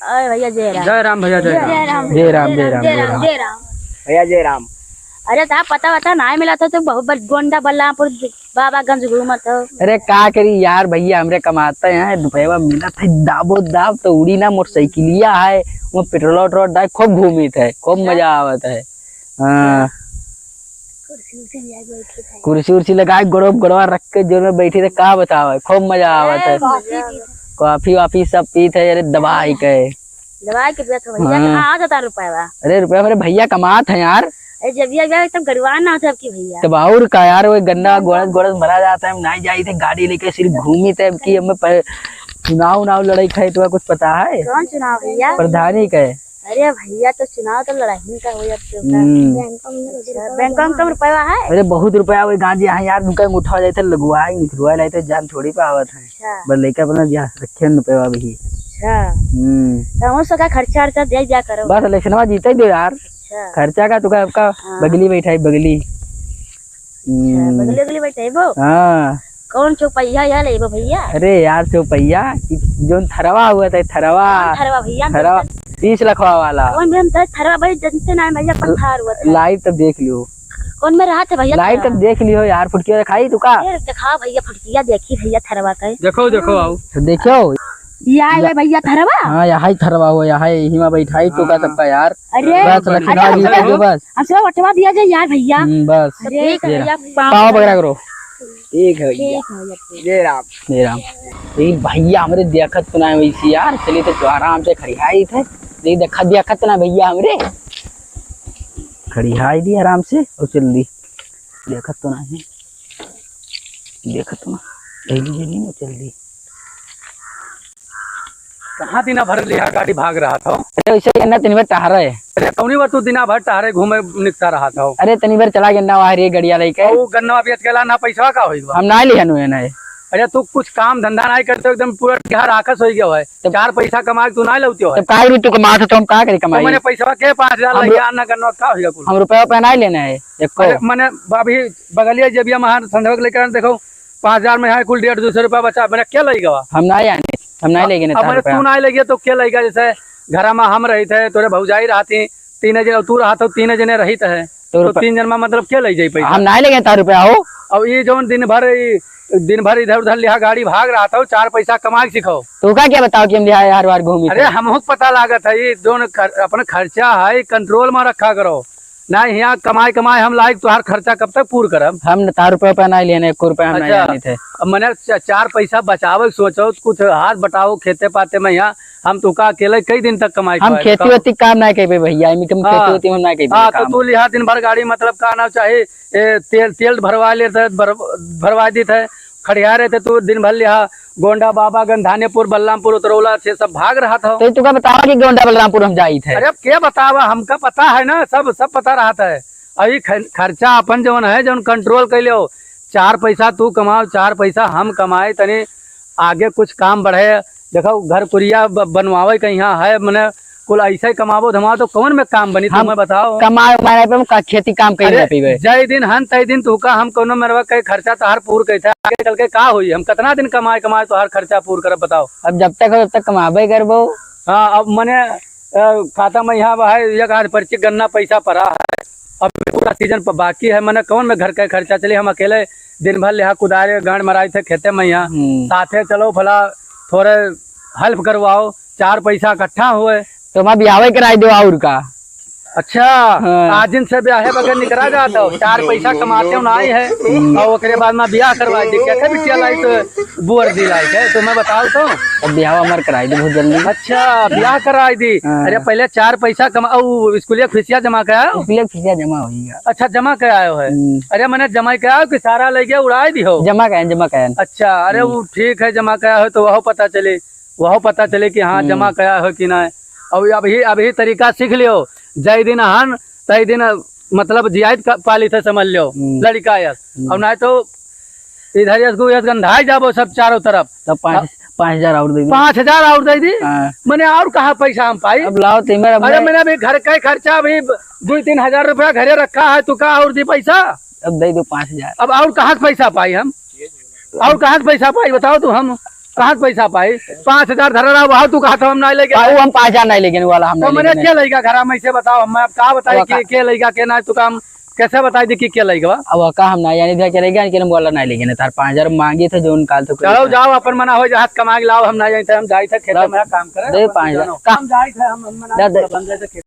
अरे भैया जय राम। जय राम भैया, जय राम। जय राम जय राम जय राम जय राम जय राम भैया जय राम। अरे ता पता ना मिला था तो बहुत गोंडा बल्लापुर बाबागंज घूमत हो। अरे का करी यार भैया, हमरे कमाते हैं रुपया मिला था दाबो दाब तो उड़ी ना मोटरसाइकिलिया है वो पेट्रोल वोट्रोल डाल खूब घूमी थे, खूब मजा आवत है। हाँ कुर्सी उर्सी लगाए गड़वा रख के जोर में बैठी थे, का बताओ खूब मजा आवत है। कॉफी वाफी सब पी थे। अरे दवाई के भैया कहाँ जाता रुपया? अरे रुपया मेरे भैया कमात है यार। जब एकदम गरवान ना सबकी भैया तब और का यार, वो गन्ना गोड़स भरा जाता है, नहीं जाई थे गाड़ी लेके सिर्फ घूमी थे कि हमें चुनाव लड़ाई खाए तो कुछ पता है? कौन चुनाव भैया? प्रधानी का। अरे भैया तो चुनाव तो लड़ाई का हो जाता है। बैंक में कम रुपया है? अरे बहुत रुपया वो गांधी यहाँ यार उनका उठा जाते लगवाई निकलवा लाए थे, जान थोड़ी पावत है बस लेके अपना रखे रुपया भी। का खर्चा दे दिया करो बस इलेक्शन में जीते दो यार। खर्चा का तुका आपका बगली बैठा बगली बगली बैठे वो। हाँ कौन चौपैया यार ले भैया? अरे यार चौपैया जो थरवा हुआ था, थरवा भैया 30 लाख वाला थरवा भाई जनते ना भैया पत्थर हुआ था। लाइव तब देख लियो कौन में रहा था भैया? लाइव तब देख लियो यार। फुटकिया दिखाई तुका? दिखा भैया फुटकिया देखी भैया थरवा का। देखो देखो आओ देखो ये भैया थरवा। हाँ यहाँ ही थरवा हुआ, यहाँ ही में बैठाई तो का सबका यार। अरे बस लखनऊ जीते जो बस हमसे वटवा दिया जाए यार भैया। बस पाव बगरा करो। ठीक है भैया जय राम जय राम। भैया हमरे देखत तो ना वैसी यार, चलिए तो आराम से खड़ियाई थे। देखा देखत ना भैया हमरे खड़ियाई दी आराम से और चल दी। देखत तो ना देखत तो ना जल्दी चल दी। कहाँ दिना भर लिया गाड़ी भाग रहा था? अरे वैसे गन्ना तनी बार टहरा है। अरे कौनी बार तू दिना भर टहरे घूमे निकता रहा था? अरे तनी बार चला गन्ना वहाँ रे गड़िया लेके। वो गन्ना बेच के ला ना पैसा का होइबा? हम ना लिया नुए ना। अरे तू कुछ काम धंधा नहीं करते, एकदम पूरा घर आकस हो गया है। तो 4 पैसा कमा के तू ना लेती हो? तब काहे भी तू कमा तो हम का करे कमाई? मैंने पैसा के 5000 लगा ना करना का होगा कुल? हम रुपया पे ना लेना है एको। मैंने अभी बगलिया जब ये महान संधवक लेकर देखो 5000 में है कुल 150 रुपया बचा। मैंने क्या लगेगा? हम ना आने, हम ना लेगे ना। अब तू ना लगे तो क्या लगेगा? जैसे घर में हम रही थे, तोरे भौजाई रहती 3 जने, तू रहा तो 3 जने रही थे तो 3 जन में मतलब क्या लग जाये पैसा? हम ना लेगे 4 रुपया हो। अब ये जो दिन भर इधर उधर लिहा गाड़ी भाग रहा था, 4 पैसा कमा के सिखाओ। तो का क्या बताओ कि हम लिहा हर बार घूमी? अरे हमको पता लागत है, ये दोनों अपना खर्चा है कंट्रोल में रखा करो ना। यहाँ कमाई हम लायक तुहार खर्चा कब तक पूरा करब? हम 4 रुपया पे ना लेने, 1 रुपया हम नहीं थे। अब मैंने 4 पैसा बचावे सोचो, कुछ हाथ बटाओ खेते पाते में। यहाँ हम तो का अकेले कई दिन तक कमाई। हम खेती वेती काम ना कर भैया, खेती वेती हम ना कर। हाँ तो तू लिहा दिन भर गाड़ी मतलब का ना चाहे तेल भरवा लेते, भरवा दी थे खड़िया रहे थे। तू दिन भर लिहा गोंडा बाबागंज धानेपुर बलरामपुर उतरौला से सब भाग रहा था। तो तू का बतावा कि गोंडा बलरामपुर हम जाई थे? अरे अब क्या बतावा, हमका पता है ना, सब पता रहा था। अभी खर्चा अपन जवन है जवन कंट्रोल कर लो। 4 पैसा तू कमाओ, 4 पैसा हम कमाए, तने आगे कुछ काम बढ़े। देखो घर कुरिया बनवावे कहीं है, मैंने कुल ऐसे ही कमावो धमाओ तो कौन में काम बनी? तुम्हें बताओ। कमाए पे खेती काम कर जय दिन हन तय दिन तू का हम कोनो मेरवा के खर्चा तो हर पूर कहते आगे चल के का हुई? हम कितना दिन कमाए तो हर खर्चा पूर कर बताओ। अब जब तक कमाबे करबो। हाँ अब मैंने खाता में यहाँ है एक आध पर्ची गन्ना पैसा पड़ा है। अब पूरा सीजन पर बाकी है, मैंने कौन में घर का खर्चा चलिए। हम अकेले दिन भर लिहा कुदारे गांड मराई थे खेते में, यहाँ साथे चलो भला थोड़े हेल्प करवाओ, 4 पैसा इकट्ठा हुए तो मैं ब्याह कराई दो और का। अच्छा आज दिन से ब्याह बगैर निकला जाता हो, 4 पैसा कमाते हो ना आई है और उसके बाद में ब्याह करवा दी। क्या बिटिया लाई तो बुअर दी लाई है, तो मैं बताओ तो ब्याह हमार कराई दी बहुत जल्दी। अच्छा ब्याह कराई दी। अरे पहले 4 पैसा कमा स्कूलिया फीसिया जमा कराया? स्कूलिया फीसिया जमा होगा। अच्छा जमा कराया है? अरे मैंने जमा कराया कि सारा ले गया उड़ाई दी हो? जमा कराया। अच्छा अरे वो ठीक है, जमा कराया हो तो वह पता चले कि हाँ जमा कराया हो कि ना। अब अभी तरीका सीख लियो। जय दिन हन तय दिन मतलब जियात पाली थे समझ लो लड़का यस। अब नहीं तो इधर गंधाई जाबो सब चारों तरफ। तब 5,000 और दे दी। 5,000 और दे दी? मैंने और कहा पैसा हम पाई? अब लाओ तेरा। अरे मैंने अभी घर का खर्चा अभी 2-3 हजार रुपया घरे रखा है, तू कहा और दी पैसा? अब दे दो 5,000। अब और कहाँ से पैसा पाई हम? और कहाँ से पैसा पाई बताओ तू? हम कहाँ से पैसा पाई 5,000 धरा रहा वहाँ तू कहा था हम नहीं लेके वो हम 5,000 नहीं लेकिन वाला हम तो नहीं मैंने लेकिन क्या लेगा घर में ऐसे बताओ हम का बताई कि के लेगा के ना तू काम कैसे बताई दी कि क्या लेगा अब का हम ना यानी चलेगा लेकिन वाला नहीं लेकिन तार 5,000 मांगी थे जो निकाल तो चलो जाओ अपन मना हो जहाज कमा के लाओ हम ना जाते हम जाए थे खेत में काम करे 5,000 हम जाए थे हम मना बंद जाए थे